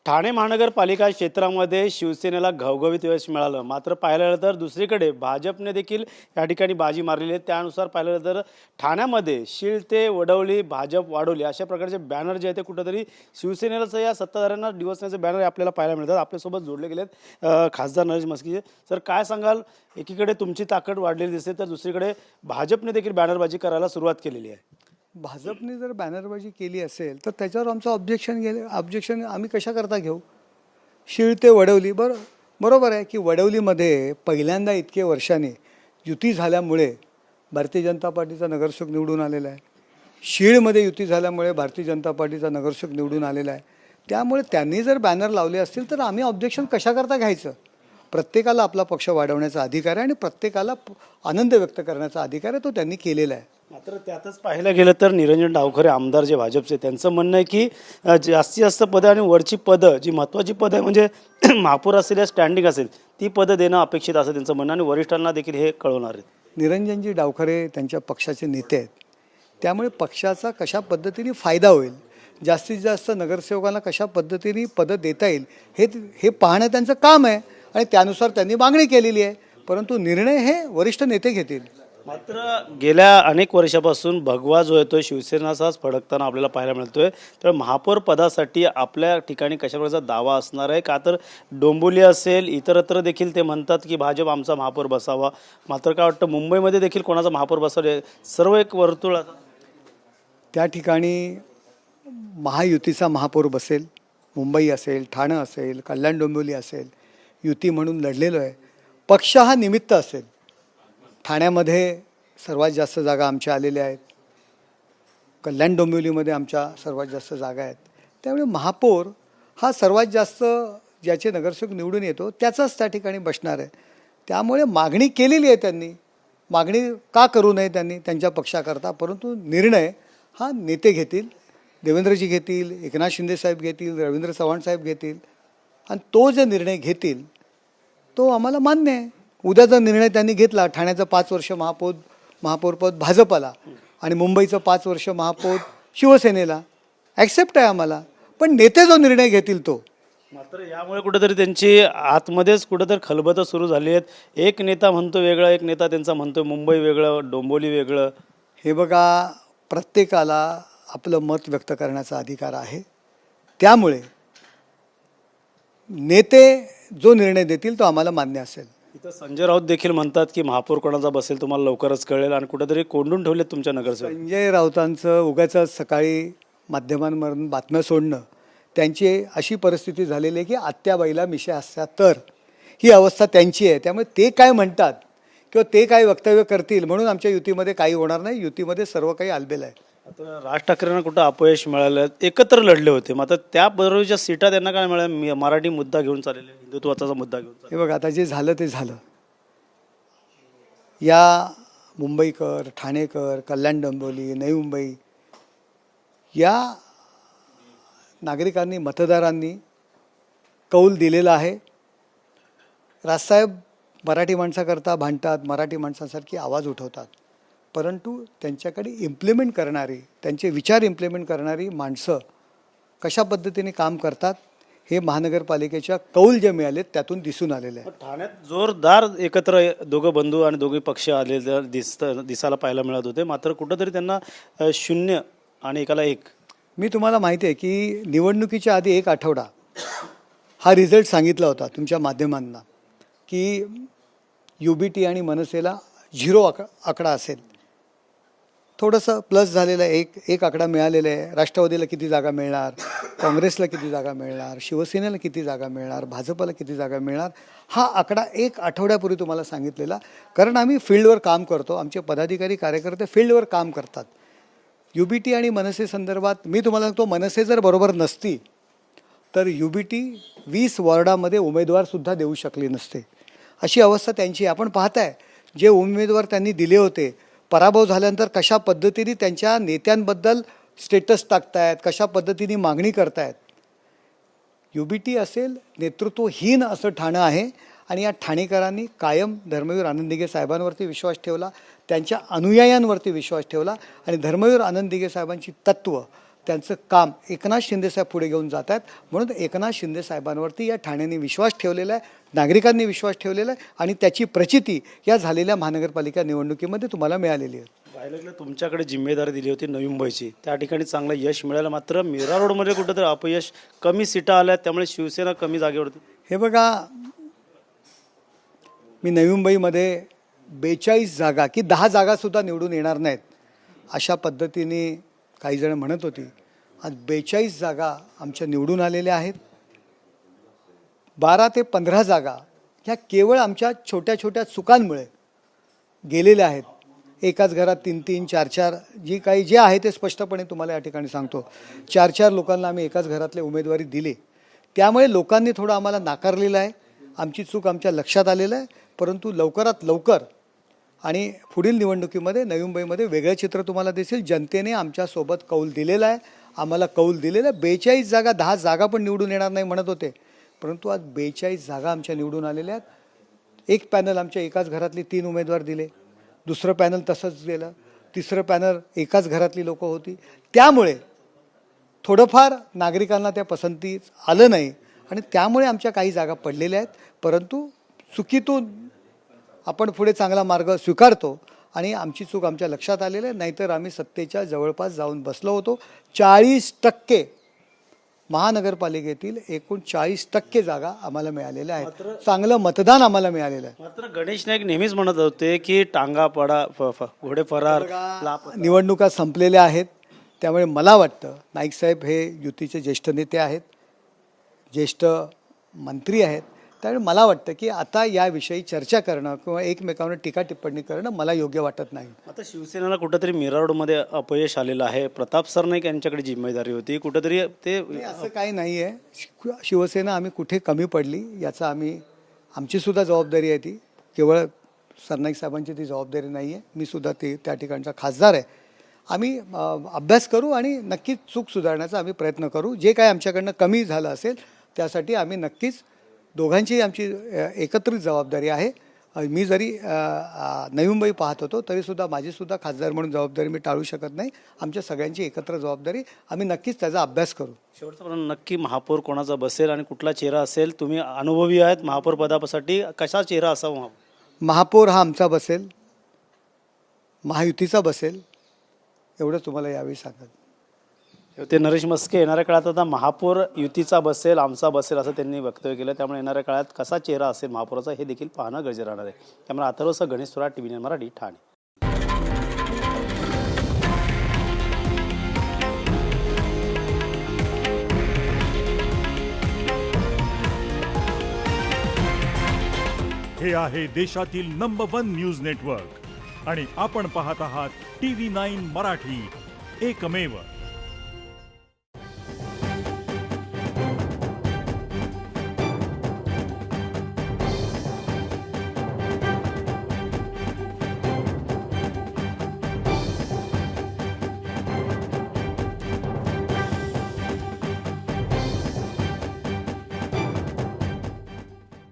ठाणे महानगरपालिका क्षेत्रामध्ये शिवसेनेला घवघवीत यश मिळालं. मात्र पाहायला गेलं तर दुसरीकडे भाजपने देखील या ठिकाणी बाजी मारलेली आहे. त्यानुसार पाहिलं गेलं तर ठाण्यामध्ये शीळ ते वडवली, भाजप वाढवली अशा प्रकारचे बॅनर जे आहेत ते कुठंतरी शिवसेनेलाच या सत्ताधाऱ्यांना डिवचण्याचे बॅनर आपल्याला पाहायला मिळतात. आपल्यासोबत जोडले गेलेत खासदार नरेश म्हस्के. सर, काय सांगाल? एकीकडे तुमची ताकद वाढलेली दिसते तर दुसरीकडे भाजपने देखील बॅनरबाजी करायला सुरुवात केलेली आहे. भाजपने जर बॅनरबाजी केली असेल तर त्याच्यावर आमचं ऑब्जेक्शन आम्ही कशाकरता घेऊ? शीळ ते वडवली बरोबर आहे की वडवलीमध्ये पहिल्यांदा इतके वर्षांनी युती झाल्यामुळे भारतीय जनता पार्टीचा नगरसेवक निवडून आलेला आहे. शीळमध्ये युती झाल्यामुळे भारतीय जनता पार्टीचा नगरसेवक निवडून आलेला आहे. त्यामुळे त्यांनी जर बॅनर लावले असतील तर आम्ही ऑब्जेक्शन कशाकरता घ्यायचं? प्रत्येकाला आपला पक्ष वाढवण्याचा अधिकार आहे आणि प्रत्येकाला आनंद व्यक्त करण्याचा अधिकार आहे, तो त्यांनी केलेला आहे. मात्र त्यातच पाहायला गेलं तर निरंजन डावखरे आमदार जे भाजपचे, त्यांचं म्हणणं आहे की जास्तीत जास्त पदं आणि वरची पदं जी महत्त्वाची पदं आहे म्हणजे महापौर असेल या स्टँडिंग असेल ती पदं देणं अपेक्षित असं त्यांचं म्हणणं आणि वरिष्ठांना देखील हे कळवणार आहेत. निरंजनजी डावखरे त्यांच्या पक्षाचे नेते आहेत. त्यामुळे पक्षाचा कशा पद्धतीने फायदा होईल, जास्तीत जास्त नगरसेवकांना कशा पद्धतीने पदं देता येईल हे पाहणं त्यांचं काम आहे आणि त्यानुसार त्यांनी मागणी केलेली आहे. परंतु निर्णय हे वरिष्ठ नेते घेतील. मात्र गेल्या अनेक वर्षापासून भगवा जो येतोय शिवसेनाचाच फडकताना आपल्याला पाहायला मिळतोय. तर महापौर पदासाठी आपल्या ठिकाणी कशा प्रकारचा दावा असणार आहे का? तर डोंबिवली असेल इतरत्र देखील ते म्हणतात की भाजप आमचा महापौर बसावा. मात्र काय वाटतं, मुंबईमध्ये देखील कोणाचा महापौर बसावा सर्व एक वर्तुळ त्या ठिकाणी महायुतीचा महापौर बसेल. मुंबई असेल, ठाणं असेल, कल्याण डोंबिवली असेल, युती म्हणून लढलेलो आहे. पक्ष हा निमित्त असेल. ठाण्यामध्ये सर्वात जास्त जागा आमच्या आलेल्या आहेत. कल्याण डोंबिवलीमध्ये आमच्या सर्वात जास्त जागा आहेत. त्यामुळे महापौर हा सर्वात जास्त ज्याचे नगरसेवक निवडून येतो त्याचाच त्या ठिकाणी बसणार आहे. त्यामुळे मागणी केलेली आहे त्यांनी. मागणी का करू नये त्यांनी त्यांच्या पक्षाकरता? परंतु निर्णय हा नेते घेतील. देवेंद्रजी घेतील, एकनाथ शिंदेसाहेब घेतील, रवींद्र चव्हाण साहेब घेतील आणि तो जे निर्णय घेतील तो आम्हाला मान्य आहे. उद्या जर निर्णय त्यांनी घेतला, ठाण्याचं 5 वर्ष महापौरपद भाजपाला आणि मुंबईचं 5 वर्ष महापौर शिवसेनेला, ॲक्सेप्ट आहे आम्हाला. पण नेते जो निर्णय घेतील तो. मात्र यामुळे कुठेतरी त्यांची आतमध्येच कुठेतरी खलबतं सुरू झाली आहेत. एक नेता म्हणतो वेगळं, एक नेता त्यांचा म्हणतो मुंबई वेगळं, डोंबिवली वेगळं. हे बघा, प्रत्येकाला आपलं मत व्यक्त करण्याचा अधिकार आहे. त्यामुळे नेते जो निर्णय देतील तो आम्हाला मान्य असेल. इथं संजय राऊत देखील म्हणतात की महापौर कोणाचा बसेल तुम्हाला लवकरच कळेल आणि कुठेतरी कोंडून ठेवलेत तुमच्या नगरसेवक. संजय राऊतांचं उगाच सकाळी माध्यमांवरून बातम्या सोडणं, त्यांची अशी परिस्थिती झालेली आहे की आत्याबाईला मिशा असतात तर ही अवस्था त्यांची आहे. त्यामुळे ते काय म्हणतात किंवा ते काय वक्तव्य करतील म्हणून आमच्या युतीमध्ये काही होणार नाही. युतीमध्ये सर्व काही आलबेल आहे. आता राज ठाकरेंना कुठं अपयश मिळालं, एकत्र लढले होते. मात्र त्या बरोबरच्या सीटा त्यांना काय मिळाल्या? मराठी मुद्दा घेऊन चाललेले, हिंदुत्वाचा मुद्दा घेऊन हे बघा, आता जे झालं ते झालं. या मुंबईकर, ठाणेकर, कल्याण डोंबिवली, नवी मुंबई या नागरिकांनी, मतदारांनी कौल दिलेला आहे. राजसाहेब मराठी माणसाकरता भांडतात, मराठी माणसांसारखी आवाज उठवतात. परंतु त्यांच्याकडे इम्प्लिमेंट करणारी, त्यांचे विचार इम्प्लिमेंट करणारी माणसं कशा पद्धतीने काम करतात हे महानगरपालिकेच्या कौल जे मिळालेत त्यातून दिसून आलेलं आहे. ठाण्यात जोरदार एकत्र दोघं बंधू आणि दोघे पक्ष आलेले दिसायला पाहायला मिळत होते. मात्र कुठंतरी त्यांना 0 आणि एकाला 1. मी तुम्हाला माहिती आहे की निवडणुकीच्या आधी 1 आठवडा हा रिझल्ट सांगितला होता तुमच्या माध्यमांना की UBT आणि मनसेला 0 आकडा असेल. थोडंसं प्लस झालेलं आहे. एक आकडा मिळालेला आहे. राष्ट्रवादीला किती जागा मिळणार, काँग्रेसला किती जागा मिळणार, शिवसेनेला किती जागा मिळणार, भाजपला किती जागा मिळणार, हा आकडा 1 आठवड्यापूर्वी तुम्हाला सांगितलेला. कारण आम्ही फील्डवर काम करतो. आमचे पदाधिकारी कार्यकर्ते फील्डवर काम करतात. UBT आणि मनसे संदर्भात मी तुम्हाला सांगतो, मनसे जर बरोबर नसती तर UBT 20 वॉर्डामध्ये उमेदवारसुद्धा देऊ शकले नसते. अशी अवस्था त्यांची. आपण पाहताय जे उमेदवार त्यांनी दिले होते, पराभव झाल्यानंतर कशा पद्धतीने त्यांच्या नेत्यांबद्दल स्टेटस टाकतायत, कशा पद्धतीने मागणी करतायत. UBT असेल नेतृत्वहीन असं ठाणं आहे आणि या ठाणेकरांनी कायम धर्मवीर आनंद दिघे साहेबांवरती विश्वास ठेवला, त्यांच्या अनुयायांवरती विश्वास ठेवला आणि धर्मवीर आनंद दिघे साहेबांची तत्त्व, त्यांचं काम एकनाथ शिंदेसाहेब पुढे घेऊन जात आहेत. म्हणून एकनाथ शिंदे साहेबांवरती या ठाण्याने विश्वास ठेवलेला आहे, नागरिकांनी विश्वास ठेवलेला आहे आणि त्याची प्रचिती या झालेल्या महानगरपालिका निवडणुकीमध्ये तुम्हाला मिळालेली आहे. पाहिलं तुमच्याकडे जिम्मेदारी दिली होती नवी मुंबईची, त्या ठिकाणी चांगलं यश मिळालं, मात्र मीरा रोडमध्ये कुठंतरी अपयश, कमी सीटा आल्या, त्यामुळे शिवसेना कमी जागेवरती. हे बघा, मी नवी मुंबईमध्ये 42 जागा की 10 जागासुद्धा निवडून येणार नाहीत अशा पद्धतीने काही जण म्हणत होती. आज 42 जागा आमच्या निवडून आलेल्या आहेत. 12 ते 15 जागा ह्या केवळ आमच्या छोट्या छोट्या चुकांमुळे गेलेल्या आहेत. एकाच घरात 3-3, 4-4 जे आहे ते स्पष्टपणे तुम्हाला या ठिकाणी सांगतो. 4-4 लोकांना आम्ही एकाच घरातले उमेदवारी दिली, त्यामुळे लोकांनी थोडं आम्हाला नाकारलेलं आहे. आमची चूक आमच्या लक्षात आलेलं आहे, परंतु लवकरात लवकर आणि पुढील निवडणुकीमध्ये नवी मुंबईमध्ये वेगळं चित्र तुम्हाला दिसेल. जनतेने आमच्यासोबत कौल दिलेला आहे, आम्हाला कौल दिलेला आहे. 42 जागा, 10 जागा पण निवडून येणार नाही म्हणत होते, परंतु आज 42 जागा आमच्या निवडून आलेल्या आहेत. एक पॅनल आमच्या एकाच घरातली 3 उमेदवार दिले, दुसरं पॅनल तसंच गेलं, तिसरं पॅनल एकाच घरातली लोकं होती. त्यामुळे थोडंफार नागरिकांना त्या पसंती आलं नाही आणि त्यामुळे आमच्या काही जागा पडलेल्या आहेत. परंतु चुकीतून आपण पुढे चांगला मार्ग स्वीकारतो आणि आमची चूक आमच्या लक्षात आलेली आहे. नाहीतर आम्ही सत्तेच्या जवळपास जाऊन बसलो होतो. 40% महानगरपालिकेतील एकूण 40% जागा आम्हाला मिळालेल्या आहेत. चांगलं मतदान आम्हाला मिळालेलं आहे. मात्र गणेश नाईक नेहमीच म्हणत होते की टांगा पडा घोडे फरार. निवडणुका संपलेल्या आहेत, त्यामुळे मला वाटतं नाईक साहेब हे युतीचे ज्येष्ठ नेते आहेत, ज्येष्ठ मंत्री आहेत. त्यामुळे मला वाटतं की आता याविषयी चर्चा करणं किंवा एकमेकांवर टीका टिप्पणी करणं मला योग्य वाटत नाही. आता शिवसेनेला कुठंतरी मीरा रोडमध्ये अपयश आलेलं आहे. प्रताप सरनाईक यांच्याकडे जिम्मेदारी होती, कुठंतरी ते असं काही नाही आहे. शिवसेना आम्ही कुठे कमी पडली याचा आमचीसुद्धा जबाबदारी आहे. ती केवळ सरनाईक साहेबांची ती जबाबदारी नाही आहे. मी सुद्धा त्या ठिकाणचा खासदार आहे. आम्ही अभ्यास करू आणि नक्कीच चूक सुधारण्याचा आम्ही प्रयत्न करू. जे काय आमच्याकडनं कमी झालं असेल त्यासाठी आम्ही नक्कीच, दोघांची आमची एकत्रित जबाबदारी आहे. मी जरी नवी मुंबई पाहत होतो तरीसुद्धा माझीसुद्धा खासदार म्हणून जबाबदारी मी टाळू शकत नाही. आमच्या सगळ्यांची एकत्र जबाबदारी, आम्ही नक्कीच त्याचा अभ्यास करू. शेवटचा प्रश्न, नक्की महापौर कोणाचा बसेल आणि कुठला चेहरा असेल? तुम्ही अनुभवी आहेत महापौर पदासाठी, कसा चेहरा असावा? महापौर हा आमचा बसेल, महायुतीचा बसेल, एवढं तुम्हाला यावेळी सांगत. ते नरेश मस्के येणाऱ्या काळात आता महापौर युतीचा बसेल, आमचा बसेल असं त्यांनी वक्तव्य केलं. त्यामुळे येणाऱ्या काळात कसा चेहरा असेल महापौराचा हे देखील पाहणं गरजेचं राहणार आहे. त्यामुळे अथर्व गणेश थोरात, TV9 मराठी, ठाणे. हे आहे देशातील नंबर 1 न्यूज नेटवर्क आणि आपण पाहत आहात TV9 मराठी, एकमेव.